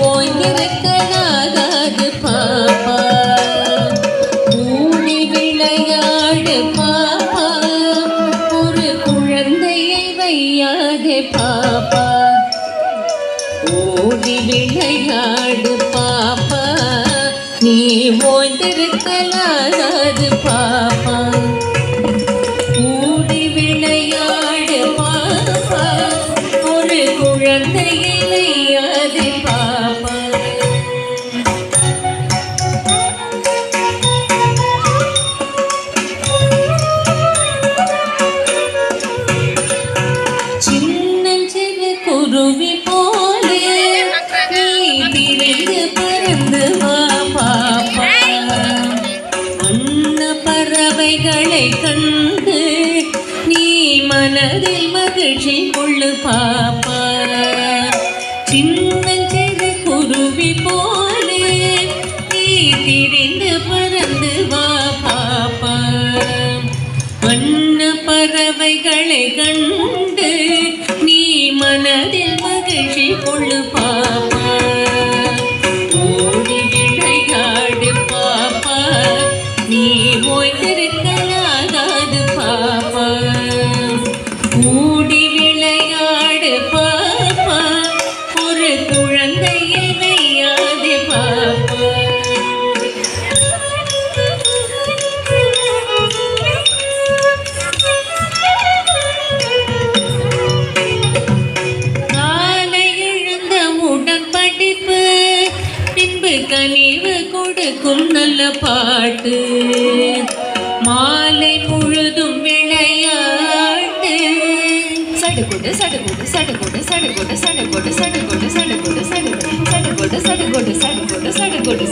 ஓய்ந்திருக்கலாகாது பாப்பா. ஊடி விளையாடு பாப்பா, ஒரு குழந்தையை வையாதே பாப்பா. ஓடி விளையாடு பாப்பா, நீ ஓய்ந்திருக்கலாகாது பாப்பா. ஊடி விளையாடு பாப்பா, ஒரு குழந்தையை வையாதே பாப்பா. சின்னஞ்சிறு குருவி போலே நீ திரிந்து பறந்து வா பாப்பா. அன்ன பறவைகளை கண்டு நீ மனதில் மகிழ்ச்சி கொள்ளு பாப்பா. சின்னஞ்சிறு குருவி போலே நீ திரிந்து பறந்து வா பாப்பா. அன்ன பறவைகளை கண்டு நீ மனதில் மகிழ்ச்சி கொள்ளு பாப்பா. ஓடி விளையாடு பாப்பா, நீ ஓய்ந்திருக்கலாகாது பாப்பா. கூடி விளையாடு பாப்பா, ஒரு குழந்தையை வையாதே பாப்பா. காலை எழுந்த உடன் படிப்பு, பின்பு கனிவு கொடுக்கும் நல்ல பாட்டு. மாலை முழுதும் விளையாட்டு. சடுகுடு சடுகுடு சடுகுடு சடுகுடு சடுகுடு சடுகுடு சடுகுடு சடுகுடு சடுகுடு சடுகுடு சடுகுடு சடுகுடு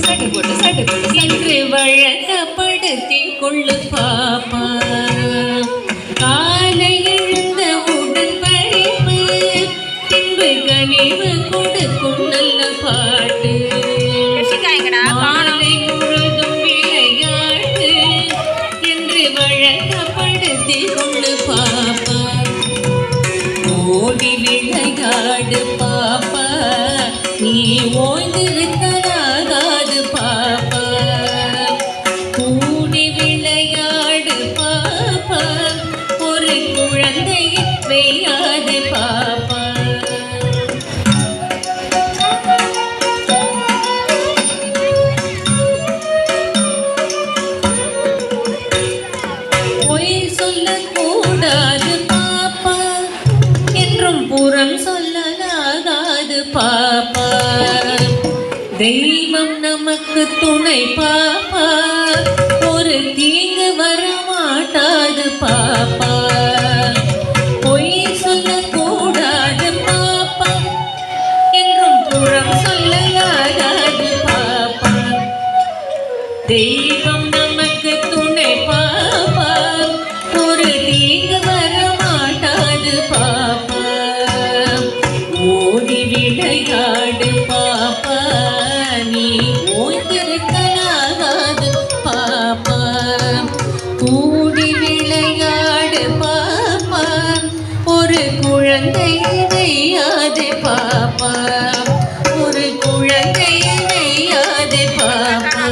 சடுகுடு சடுகுடு என்று வழக்கப்படுத்தி கொள்ளு பாப்பா. காலை எழுந்த உடன் படிப்பு, பின்பு கனிவு கொடுக்கும் நல்ல பாட்டு. மாலை முழுதும் விளையாட்டு என்று வழக்கப்படுத்தி கொள்ளு பாப்பா. ஓடி விளையாடு பாப்பா, நீ ஓய்ந்திருக்கலாகாது பாப்பா. கூடி விளையாடு பாப்பா, ஒரு குழந்தையை வையாதே பாப்பா. பொய் சொல்லக்கூடாது பாப்பா, என்றும் புறம் சொல்லலாகாது பாப்பா. தெய்வம் நமக்கு துணை பாப்பா, ஒரு தீங்கு வரமாட்டாது பாப்பா. பொய் சொல்லக்கூடாது பாப்பா, என்றும் புறம் சொல்லலாகாது பாப்பா. தெய்வம் நமக்கு துணை பாப்பா, ஒரு தீங்கு வரமாட்டாது பாப்பா. ஓடி விளையாடு பாப்பா, நீ ஓய்ந்திருக்கலாகாது பாப்பா. கூடி விளையாடு பாப்பா, ஒரு குழந்தையை வையாதே பாப்பா. ஒரு குழந்தையை வையாதே பாப்பா.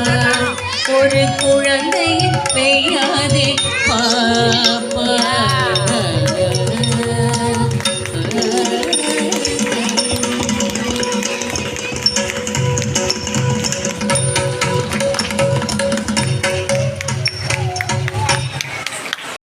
ஒரு குழந்தையை வையாதே